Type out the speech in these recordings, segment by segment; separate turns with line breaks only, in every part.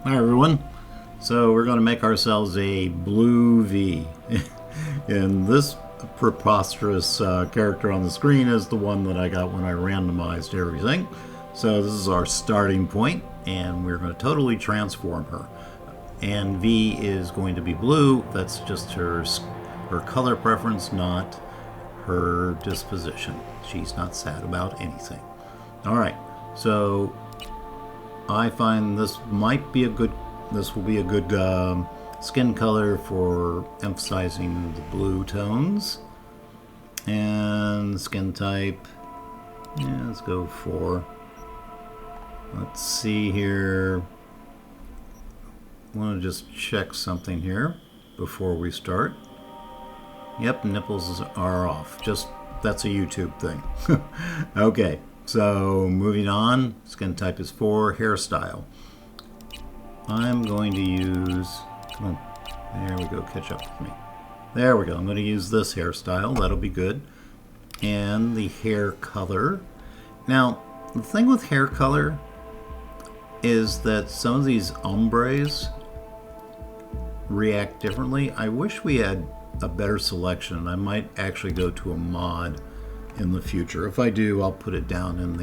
Hi everyone. So we're going to make ourselves a blue V. And this preposterous character on the screen is the one that I got when I randomized everything. So this is our starting point, and we're going to totally transform her. And V is going to be blue. That's just her color preference, not her disposition. She's not sad about anything. All right. So I find this will be a good skin color for emphasizing the blue tones. And skin type, yeah, let's go for, let's see here. I want to just check something here before we start. Yep, nipples are off. That's a YouTube thing. Okay. So moving on, skin type is 4, hairstyle. I'm going to use, come on, there we go, catch up with me. There we go, I'm going to use this hairstyle, that'll be good. And the hair color. Now, the thing with hair color is that some of these ombres react differently. I wish we had a better selection. I might actually go to a mod in the future. If I do, I'll put it down in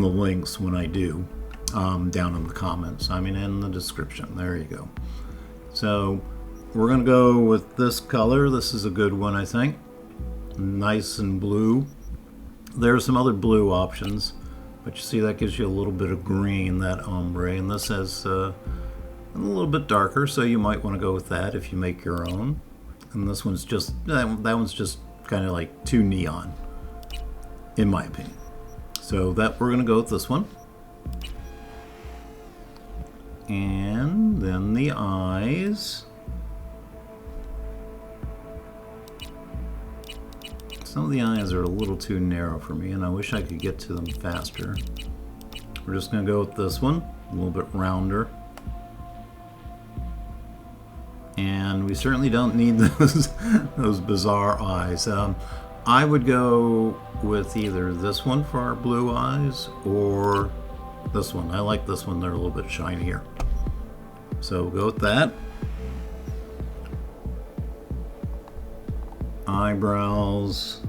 the links when I do, down in the comments. I mean, in the description. There you go. So we're gonna go with this color. This is a good one, I think. Nice and blue. There are some other blue options, but you see that gives you a little bit of green, that ombre, and this has a little bit darker, so you might want to go with that if you make your own. And this one's just that one's just kind of like too neon, in my opinion. So that we're gonna go with this one. And then the eyes. Some of the eyes are a little too narrow for me, and I wish I could get to them faster. We're just gonna go with this one, a little bit rounder. And we certainly don't need those bizarre eyes. I would go with either this one for our blue eyes or this one. I like this one, they're a little bit shinier. So we'll go with that. Eyebrows.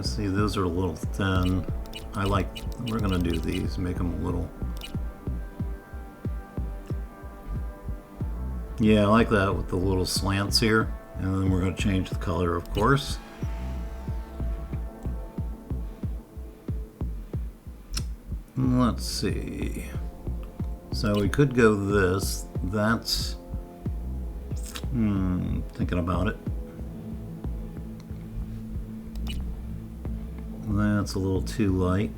See, those are a little thin. We're gonna do these, make them a little. Yeah, I like that with the little slants here. And then we're going to change the color, of course. Let's see. So we could go this. That's... thinking about it. That's a little too light.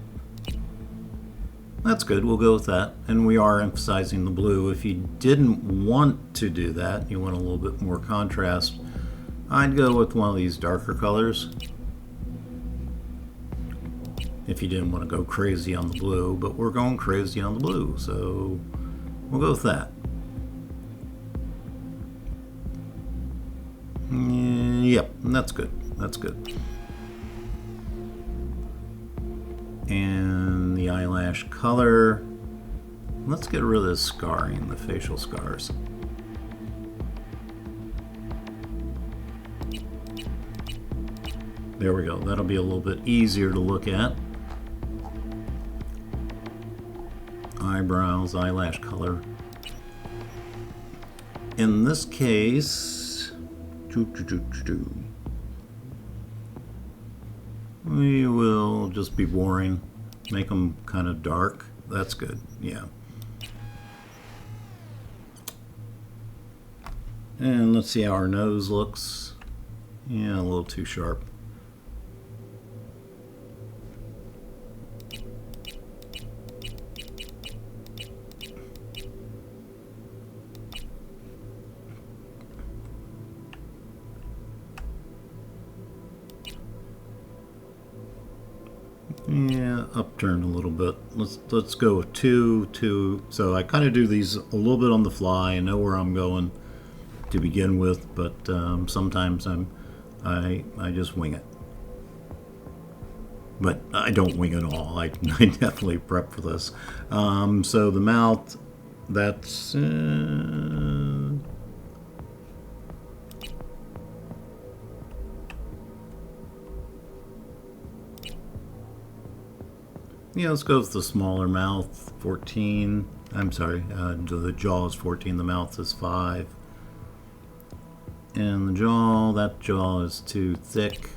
That's good, we'll go with that. And we are emphasizing the blue. If you didn't want to do that, you want a little bit more contrast, I'd go with one of these darker colors. If you didn't want to go crazy on the blue, but we're going crazy on the blue, so we'll go with that. Yep, that's good, that's good. And the eyelash color, let's get rid of the scarring, the facial scars. There we go, that'll be a little bit easier to look at. Eyebrows, eyelash color. In this case, we will just be boring, make them kind of dark. That's good, yeah. And let's see how our nose looks. Yeah, a little too sharp. Yeah, upturn a little bit. Let's go with 2. So I kind of do these a little bit on the fly. I know where I'm going to begin with, but sometimes I just wing it. but I don't wing it all. I definitely prep for this. So the mouth, that's yeah, let's go with the smaller mouth, 14. I'm sorry, the jaw is 14, the mouth is 5. And the jaw, that jaw is too thick.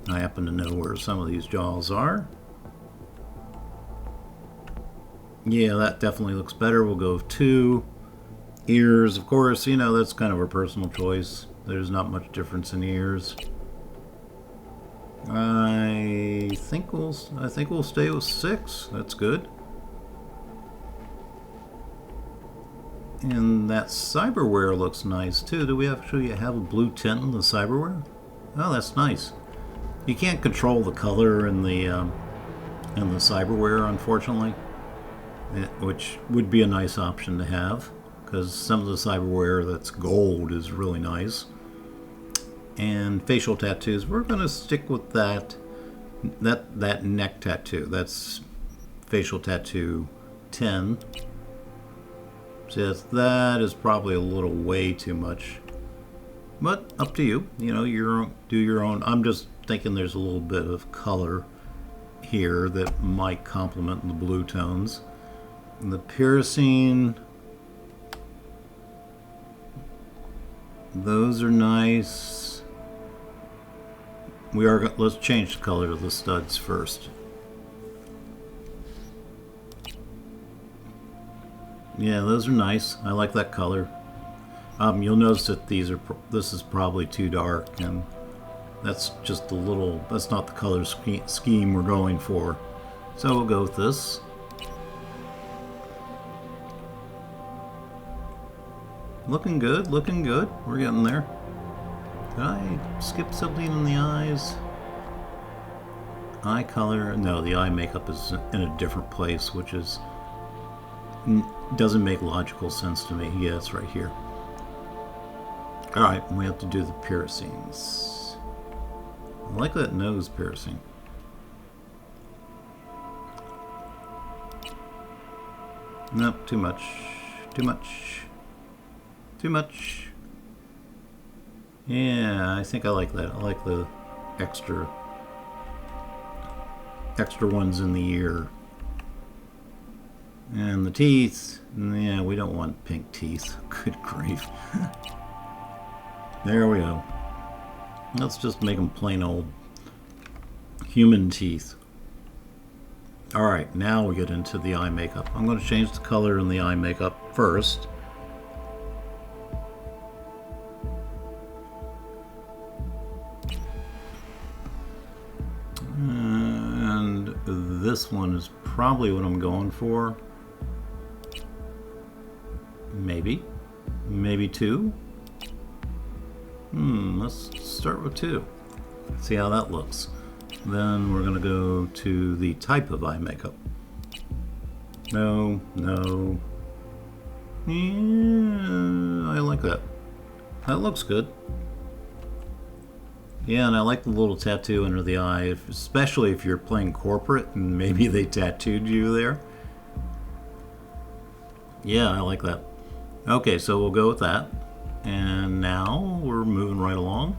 I happen to know where some of these jaws are. Yeah, that definitely looks better. We'll go with 2. Ears, of course, you know, that's kind of a personal choice. There's not much difference in ears. I think we'll stay with 6. That's good. And that cyberware looks nice too. Do we actually have a blue tint in the cyberware? Oh, that's nice. You can't control the color in the cyberware, unfortunately, which would be a nice option to have, because some of the cyberware that's gold is really nice. And facial tattoos, we're going to stick with that neck tattoo. That's facial tattoo 10. So that is probably a little way too much, but up to you. You know, do your own. I'm just thinking there's a little bit of color here that might complement the blue tones. And the piercing, those are nice. Let's change the color of the studs first. Yeah, those are nice. I like that color. You'll notice that this is probably too dark, and that's just a little. That's not the color scheme we're going for. So we'll go with this. Looking good. Looking good. We're getting there. Did I skip something in the eyes? Eye color. No, the eye makeup is in a different place, which is. Doesn't make logical sense to me. Yeah, it's right here. Alright, we have to do the piercings. I like that nose piercing. Nope, too much. Too much. Too much. Yeah, I think I like that. I like the extra ones in the ear. And the teeth, yeah, we don't want pink teeth. Good grief. There we go. Let's just make them plain old human teeth. Alright, now we get into the eye makeup. I'm going to change the color in the eye makeup first. And this one is probably what I'm going for. Maybe 2. Let's start with 2. See how that looks. Then we're going to go to the type of eye makeup. No. Yeah, I like that. That looks good. Yeah, and I like the little tattoo under the eye, especially if you're playing corporate and maybe they tattooed you there. Yeah, I like that. Okay, so we'll go with that. And now we're moving right along.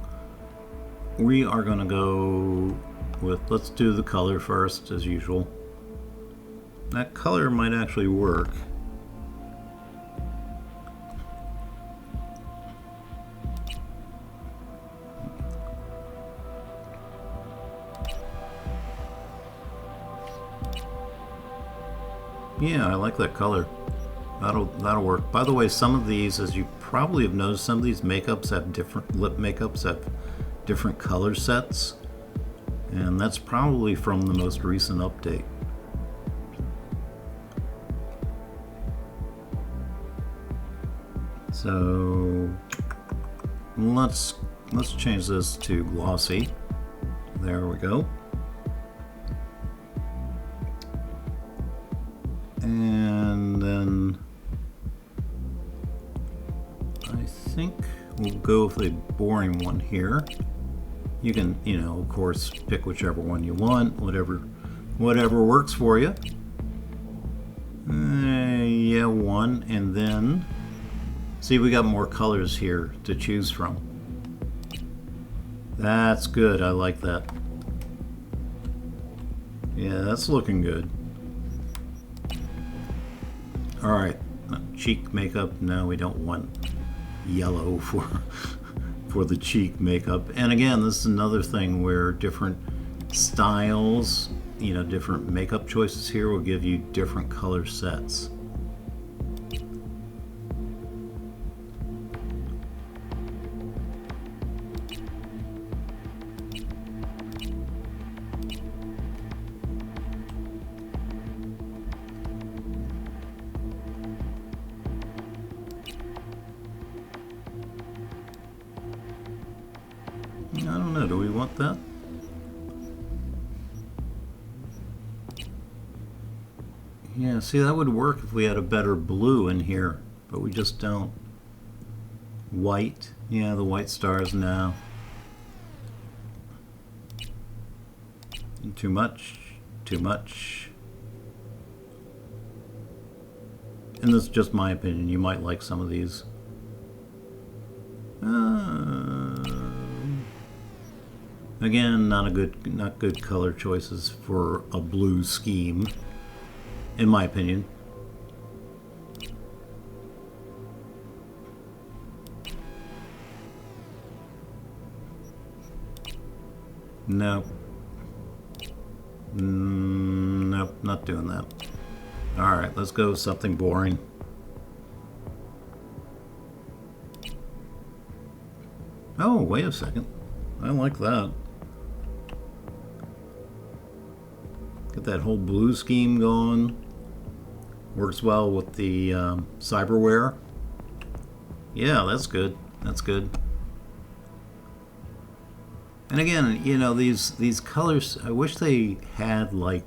We are going to go with, let's do the color first, as usual. That color might actually work. Yeah, I like that color. That'll work. By the way, some of these, as you probably have noticed, some of these makeups have different lip makeups have different color sets, and that's probably from the most recent update. So let's change this to glossy. There we go. And then I think we'll go with a boring one here. You can, of course, pick whichever one you want, whatever works for you. Yeah, one, and then see, we got more colors here to choose from. That's good. I like that. Yeah, that's looking good. All right, cheek makeup. No, we don't want yellow for the cheek makeup. And again, this is another thing where different styles, different makeup choices here will give you different color sets. I don't know, do we want that? Yeah, see, that would work if we had a better blue in here, but we just don't. White, yeah, the white stars now. Too much, too much. And this is just my opinion, you might like some of these. Again, not good color choices for a blue scheme, in my opinion. Nope. Nope, not doing that. Alright, let's go with something boring. Oh, wait a second. I like that. Get that whole blue scheme going. Works well with the cyberware. Yeah, that's good. That's good. And again, these colors, I wish they had like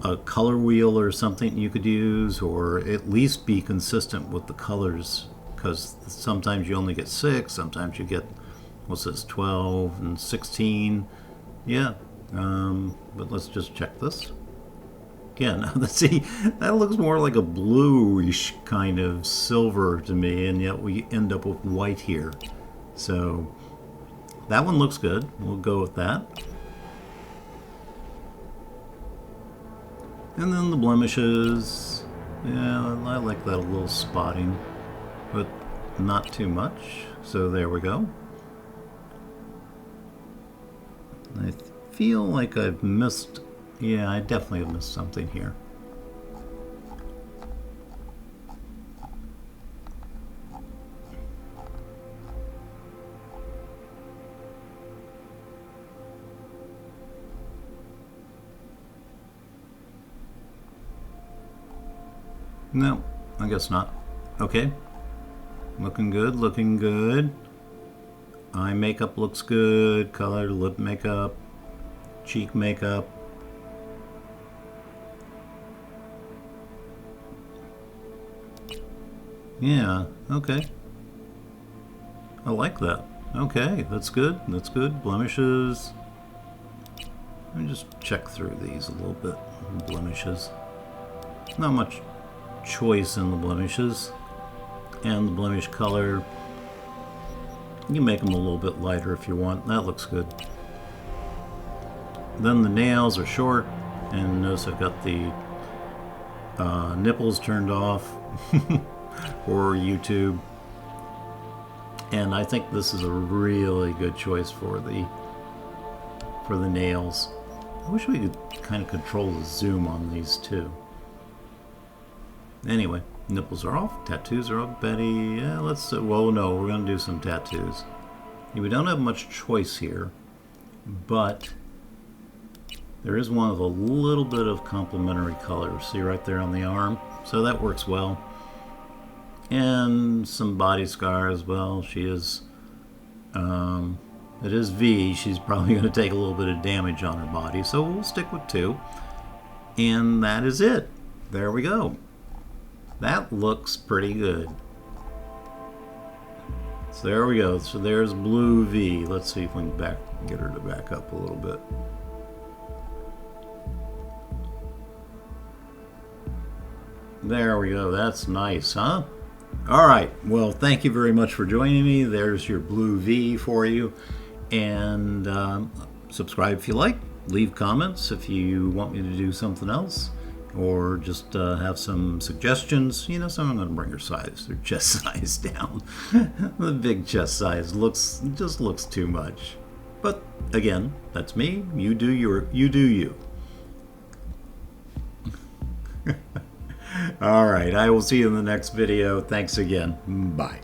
a color wheel or something you could use, or at least be consistent with the colors, because sometimes you only get 6, sometimes you get, what's this, 12 and 16. Yeah. But let's just check this. Again, see, that looks more like a bluish kind of silver to me, and yet we end up with white here. So that one looks good. We'll go with that. And then the blemishes. Yeah, I like that a little spotting, but not too much. So there we go. I feel like I've missed, yeah, I definitely have missed something here. No, I guess not. Okay. Looking good, looking good. Eye makeup looks good. Color, lip makeup, cheek makeup. Yeah, okay. I like that. Okay, that's good. That's good. Blemishes. Let me just check through these a little bit. Blemishes. Not much choice in the blemishes. And the blemish color, you make them a little bit lighter if you want. That looks good. Then the nails are short, and notice I've got the nipples turned off for YouTube. And I think this is a really good choice for the nails. I wish we could kind of control the zoom on these too. Anyway, nipples are off, tattoos are off. Betty, yeah, let's. Well, no, we're gonna do some tattoos. We don't have much choice here, but there is one of a little bit of complementary colors. See right there on the arm, so that works well. And some body scar as well. She is. It is V. She's probably going to take a little bit of damage on her body, so we'll stick with 2. And that is it. There we go. That looks pretty good. So there we go. So there's blue V. Let's see if we can get her to back up a little bit. There we go. That's nice, huh? All right. Well, thank you very much for joining me. There's your blue V for you. And subscribe if you like. Leave comments if you want me to do something else. Or just have some suggestions. You know, so I'm going to bring her size, her chest size down. The big chest size just looks too much. But again, that's me. You do you. All right, I will see you in the next video. Thanks again. Bye.